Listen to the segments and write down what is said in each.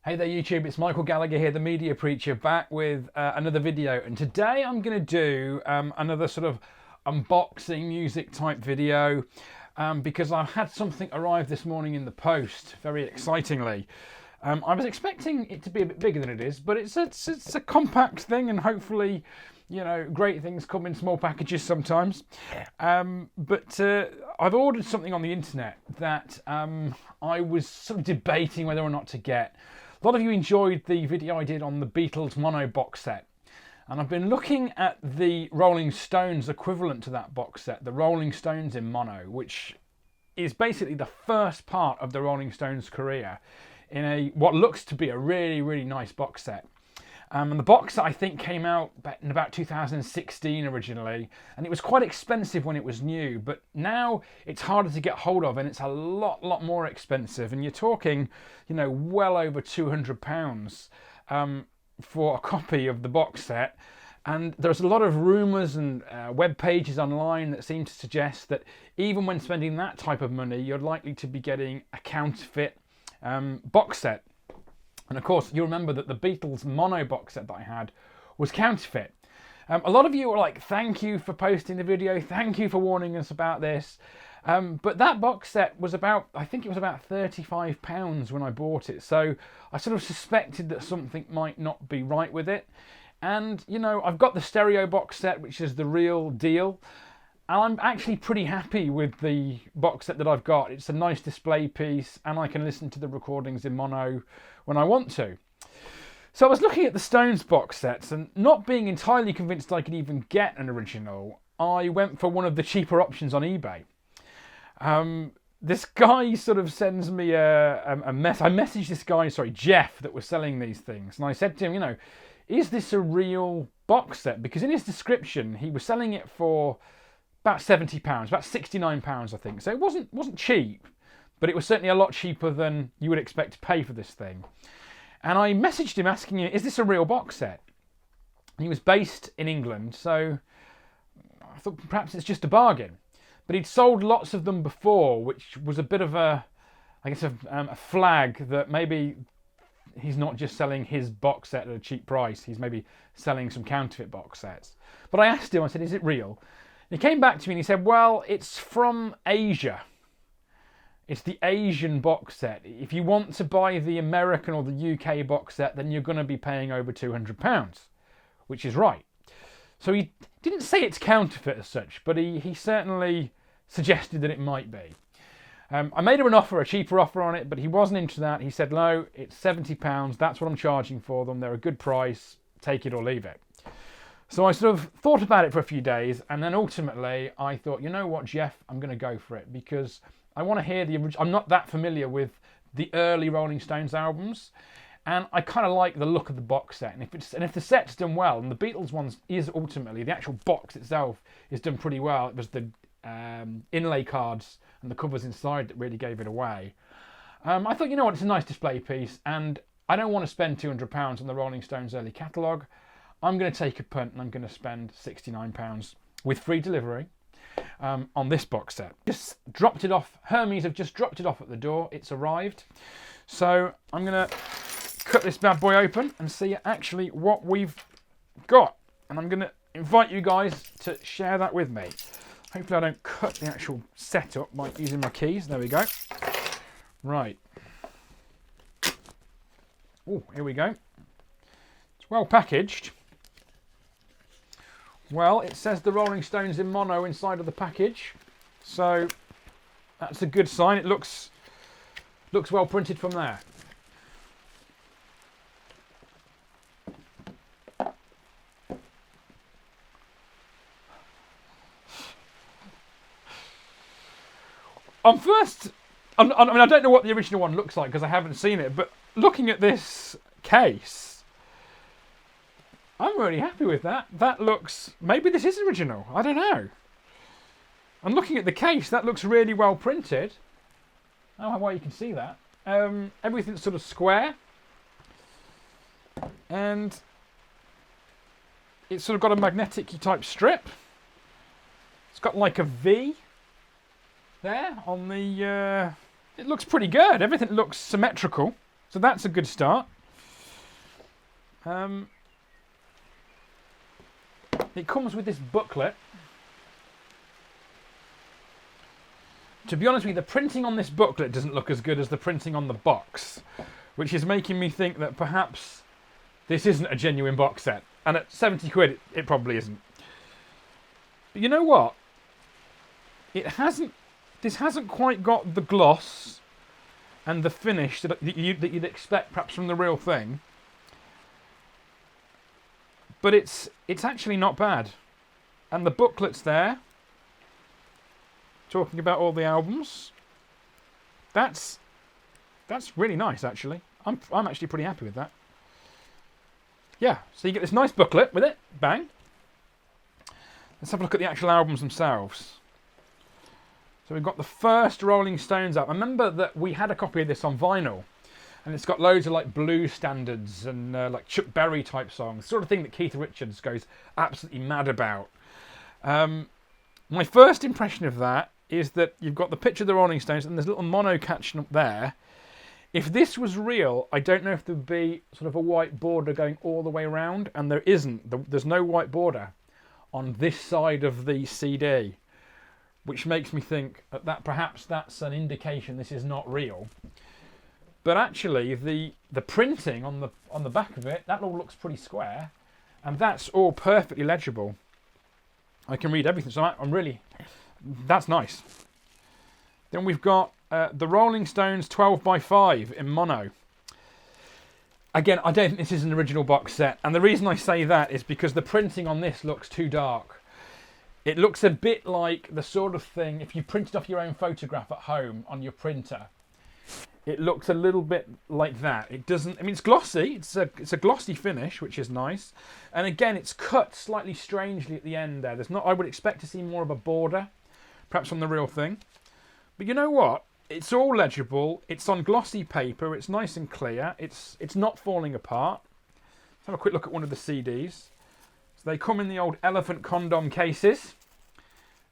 Hey there YouTube, it's Michael Gallacher here, the Media Preacher, back with another video. And today I'm going to do another sort of unboxing music type video because I've had something arrive this morning in the post, very excitingly. I was expecting it to be a bit bigger than it is, but it's a compact thing, and hopefully, you know, great things come in small packages sometimes. But I've ordered something on the internet that I was sort of debating whether or not to get. A lot of you enjoyed the video I did on the Beatles mono box set, and I've been looking at the Rolling Stones equivalent to that box set, the Rolling Stones in mono, which is basically the first part of the Rolling Stones career in what looks to be a really nice box set. And the box set I think came out in about 2016 originally, and it was quite expensive when it was new, but now it's harder to get hold of and it's a lot more expensive, and you're talking, you know, well over £200 for a copy of the box set. And there's a lot of rumours and web pages online that seem to suggest that even when spending that type of money, you're likely to be getting a counterfeit box set. And of course, you remember that the Beatles mono box set that I had was counterfeit. A lot of you were like, thank you for posting the video, thank you for warning us about this. But that box set was about, I think it was about £35 when I bought it. So I sort of suspected that something might not be right with it. And, you know, I've got the stereo box set, which is the real deal. And I'm actually pretty happy with the box set that I've got. It's a nice display piece, and I can listen to the recordings in mono when I want to. So I was looking at the Stones box sets, and not being entirely convinced I could even get an original, I went for one of the cheaper options on eBay. This guy sort of sends me I messaged this guy, Jeff, that was selling these things. And I said to him, you know, is this a real box set? Because in his description, he was selling it for about £70, about £69 I think. So it wasn't cheap, but it was certainly a lot cheaper than you would expect to pay for this thing. And I messaged him asking him, is this a real box set? He was based in England, so I thought perhaps it's just a bargain. But he'd sold lots of them before, which was a bit of a flag that maybe he's not just selling his box set at a cheap price, he's maybe selling some counterfeit box sets. But I asked him, I said, is it real? He came back to me and he said, well, it's from Asia. It's the Asian box set. If you want to buy the American or the UK box set, then you're going to be paying over £200, which is right. So he didn't say it's counterfeit as such, but he certainly suggested that it might be. I made him an offer, a cheaper offer on it, but he wasn't into that. He said, no, it's £70. That's what I'm charging for them. They're a good price. Take it or leave it. So I sort of thought about it for a few days, and then ultimately I thought, you know what, Jeff, I'm going to go for it because I want to hear the original. I'm not that familiar with the early Rolling Stones albums, and I kind of like the look of the box set. And if the set's done well, and the Beatles ones is ultimately, the actual box itself is done pretty well. It was the inlay cards and the covers inside that really gave it away. I thought, you know what, it's a nice display piece, and I don't want to spend £200 on the Rolling Stones early catalogue. I'm going to take a punt and I'm going to spend £69 with free delivery on this box set. Just dropped it off. Hermes have just dropped it off at the door. It's arrived. So I'm going to cut this bad boy open and see actually what we've got. And I'm going to invite you guys to share that with me. Hopefully I don't cut the actual setup by using my keys. There we go. Right. Oh, here we go. It's well packaged. Well, it says the Rolling Stones in mono inside of the package, so that's a good sign. It looks well printed from there. I mean, I don't know what the original one looks like because I haven't seen it, but looking at this case, I'm really happy with that. That looks, maybe this is original, I don't know. And looking at the case, that looks really well printed. I don't know why you can see that. Everything's sort of square. And it's sort of got a magnetic type strip. It's got like a V there on the... it looks pretty good. Everything looks symmetrical. So that's a good start. It comes with this booklet. To be honest with you, the printing on this booklet doesn't look as good as the printing on the box, which is making me think that perhaps this isn't a genuine box set. And at 70 quid, it probably isn't. But you know what? This hasn't quite got the gloss and the finish that you'd expect perhaps from the real thing. But it's actually not bad. And the booklet's there, talking about all the albums. That's really nice, actually. I'm actually pretty happy with that. Yeah, so you get this nice booklet with it. Bang. Let's have a look at the actual albums themselves. So we've got the first Rolling Stones album. Remember that we had a copy of this on vinyl, and it's got loads of like blues standards and like Chuck Berry type songs, sort of thing that Keith Richards goes absolutely mad about. My first impression of that is that you've got the picture of the Rolling Stones and there's a little mono catching up there. If this was real, I don't know if there would be sort of a white border going all the way around, and there isn't. There's no white border on this side of the CD, which makes me think that perhaps that's an indication this is not real. But actually, the printing on the back of it, that all looks pretty square, and that's all perfectly legible. I can read everything, so I'm really, that's nice. Then we've got the Rolling Stones 12x5 in mono. Again, I don't think this is an original box set, and the reason I say that is because the printing on this looks too dark. It looks a bit like the sort of thing, if you printed off your own photograph at home on your printer, it looks a little bit like that. It doesn't, I mean, it's glossy, it's a glossy finish, which is nice. And again, it's cut slightly strangely at the end there. I would expect to see more of a border, perhaps on the real thing. But you know what? It's all legible, it's on glossy paper, it's nice and clear, it's not falling apart. Let's have a quick look at one of the CDs. So they come in the old elephant condom cases,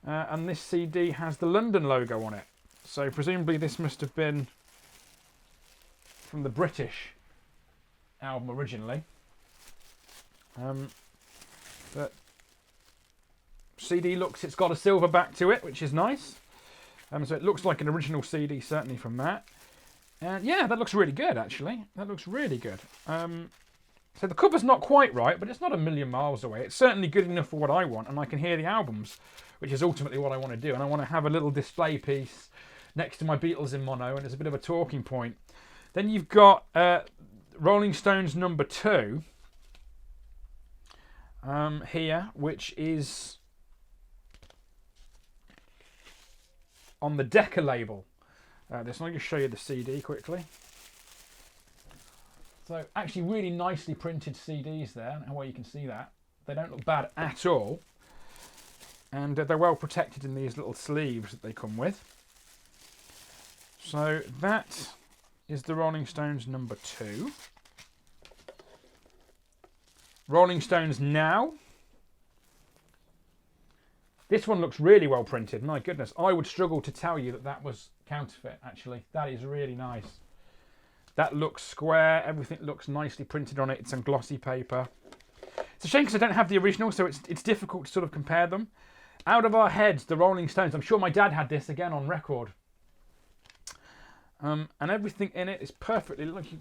and this CD has the London logo on it. So presumably this must have been from the British album originally. But CD looks, it's got a silver back to it, which is nice. So it looks like an original CD, certainly from that. And yeah, that looks really good, actually. That looks really good. So the cover's not quite right, but it's not a million miles away. It's certainly good enough for what I want, and I can hear the albums, which is ultimately what I want to do. And I want to have a little display piece next to my Beatles in mono, and it's a bit of a talking point. Then you've got Rolling Stones number 2 here, which is on the Decca label. This, I'll just show you the CD quickly. So actually really nicely printed CDs there. I don't know how well you can see that. They don't look bad at all. And they're well protected in these little sleeves that they come with. So that is the Rolling Stones number 2. Rolling Stones Now. This one looks really well printed. My goodness, I would struggle to tell you that that was counterfeit, actually. That is really nice. That looks square. Everything looks nicely printed on it. It's on glossy paper. It's a shame because I don't have the original, so it's difficult to sort of compare them. Out of Our Heads, the Rolling Stones. I'm sure my dad had this again on record. And everything in it is perfectly, look, you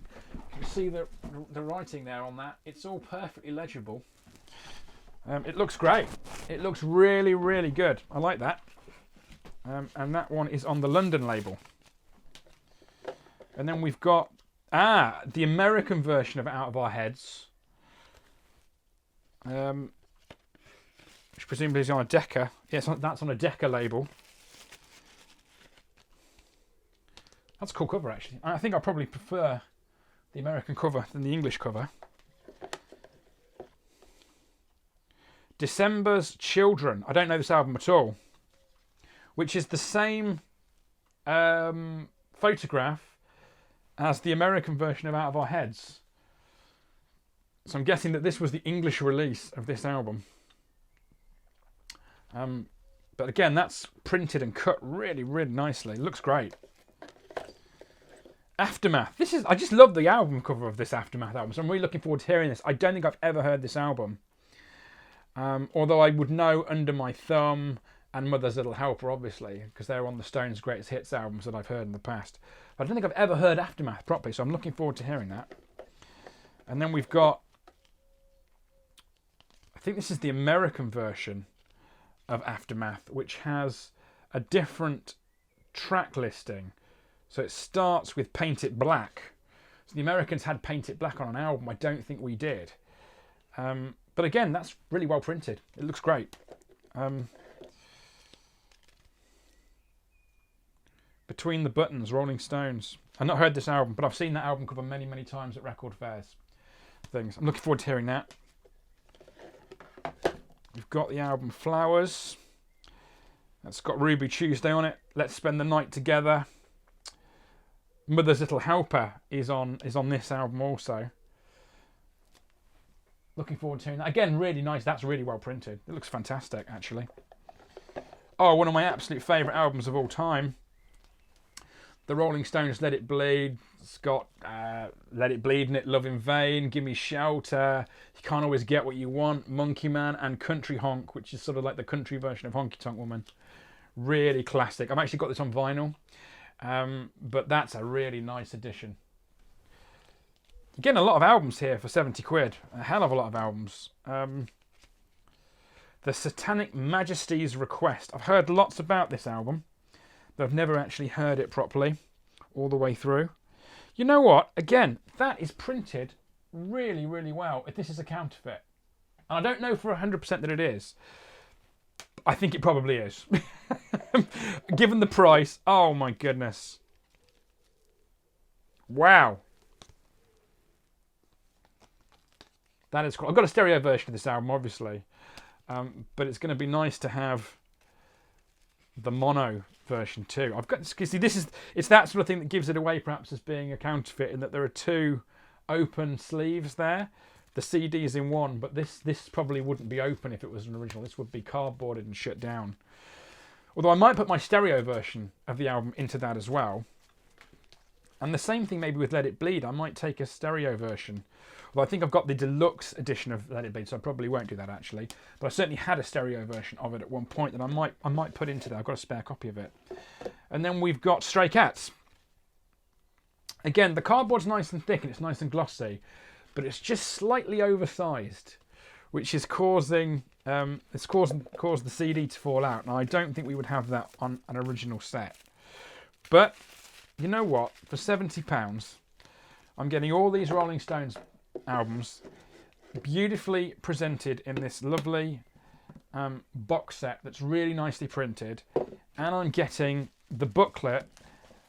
can see the writing there on that. It's all perfectly legible. It looks great. It looks really, really good. I like that. And that one is on the London label. And then we've got, the American version of Out of Our Heads. Which presumably is on a Decca. Yes, that's on a Decca label. That's a cool cover, actually. I think I probably prefer the American cover than the English cover. December's Children. I don't know this album at all. Which is the same photograph as the American version of Out of Our Heads. So I'm guessing that this was the English release of this album. But again, that's printed and cut really, really nicely. It looks great. Aftermath. I just love the album cover of this Aftermath album, so I'm really looking forward to hearing this. I don't think I've ever heard this album. Although I would know Under My Thumb and Mother's Little Helper, obviously, because they're on the Stones' greatest hits albums that I've heard in the past. But I don't think I've ever heard Aftermath properly, so I'm looking forward to hearing that. And then we've got, I think this is the American version of Aftermath, which has a different track listing. So it starts with Paint It Black. So the Americans had Paint It Black on an album. I don't think we did. But again, that's really well printed. It looks great. Between the Buttons, Rolling Stones. I've not heard this album, but I've seen that album cover many, many times at record fairs. Things. I'm looking forward to hearing that. We've got the album Flowers. That's got Ruby Tuesday on it. Let's Spend the Night Together. Mother's Little Helper is on this album also. Looking forward to hearing that. Again, really nice. That's really well printed. It looks fantastic, actually. Oh, one of my absolute favourite albums of all time. The Rolling Stones' Let It Bleed. It's got Let It Bleed in it, Love in Vain, Give Me Shelter, You Can't Always Get What You Want, Monkey Man, and Country Honk, which is sort of like the country version of Honky Tonk Woman. Really classic. I've actually got this on vinyl, but that's a really nice addition. You're getting a lot of albums here for 70 quid. A hell of a lot of albums. The Satanic Majesty's Request. I've heard lots about this album, but I've never actually heard it properly all the way through. You know what? Again, that is printed really, really well if this is a counterfeit. And I don't know for 100% that it is. I think it probably is. Given the price, oh my goodness. Wow. That is cool. I've got a stereo version of this album, obviously. But it's going to be nice to have the mono version too. I've got, see, it's that sort of thing that gives it away perhaps as being a counterfeit, in that there are two open sleeves there. The CD's in one, but this probably wouldn't be open if it was an original. This would be cardboarded and shut down. Although I might put my stereo version of the album into that as well. And the same thing maybe with Let It Bleed. I might take a stereo version. Well, I think I've got the deluxe edition of Let It Bleed, so I probably won't do that actually. But I certainly had a stereo version of it at one point that I might put into that. I've got a spare copy of it. And then we've got Stray Cats. Again, the cardboard's nice and thick and it's nice and glossy, but it's just slightly oversized, which is caused the CD to fall out. And I don't think we would have that on an original set. But you know what? For £70, I'm getting all these Rolling Stones albums beautifully presented in this lovely box set that's really nicely printed, and I'm getting the booklet,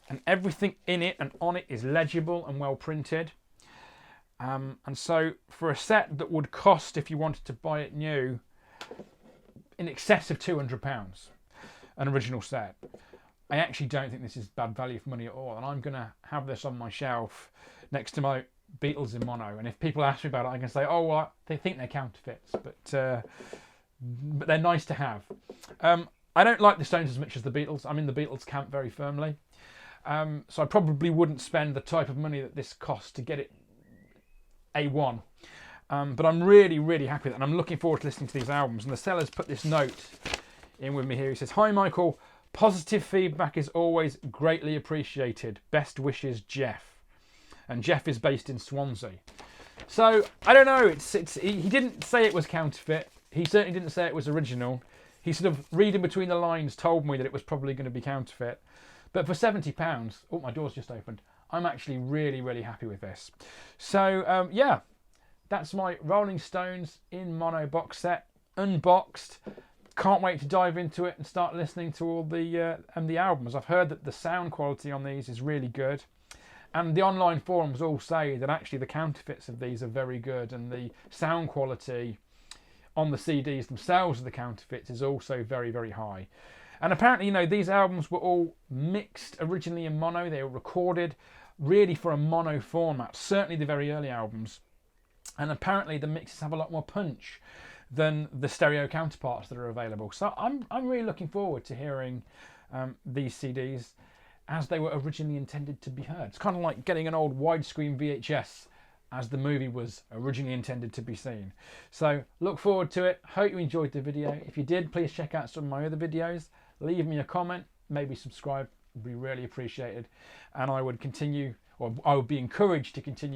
and everything in it and on it is legible and well printed. And so for a set that would cost, if you wanted to buy it new, in excess of £200, an original set, I actually don't think this is bad value for money at all. And I'm going to have this on my shelf next to my Beatles in mono, and if people ask me about it, I can say, oh, well, they think they're counterfeits, but they're nice to have. I don't like the Stones as much as the Beatles. I'm in the Beatles camp very firmly, so I probably wouldn't spend the type of money that this costs to get it A1. But I'm really, really happy with it, and I'm looking forward to listening to these albums. And the seller's put this note in with me here. He says, "Hi Michael, positive feedback is always greatly appreciated. Best wishes, Jeff." And Jeff is based in Swansea. So, I don't know, he didn't say it was counterfeit. He certainly didn't say it was original. He sort of, reading between the lines, told me that it was probably going to be counterfeit. But for £70, oh, my door's just opened, I'm actually really, really happy with this. So, yeah, that's my Rolling Stones in mono box set, unboxed. Can't wait to dive into it and start listening to all the albums. I've heard that the sound quality on these is really good. And the online forums all say that actually the counterfeits of these are very good, and the sound quality on the CDs themselves of the counterfeits is also very, very high. And apparently, you know, these albums were all mixed originally in mono. They were recorded really for a mono format, certainly the very early albums. And apparently the mixes have a lot more punch than the stereo counterparts that are available. So I'm really looking forward to hearing these CDs. as they were originally intended to be heard. It's kind of like getting an old widescreen VHS as the movie was originally intended to be seen. So look forward to it. Hope you enjoyed the video. If you did, please check out some of my other videos. Leave me a comment, maybe subscribe, would be really appreciated. And I would continue, or I would be encouraged to continue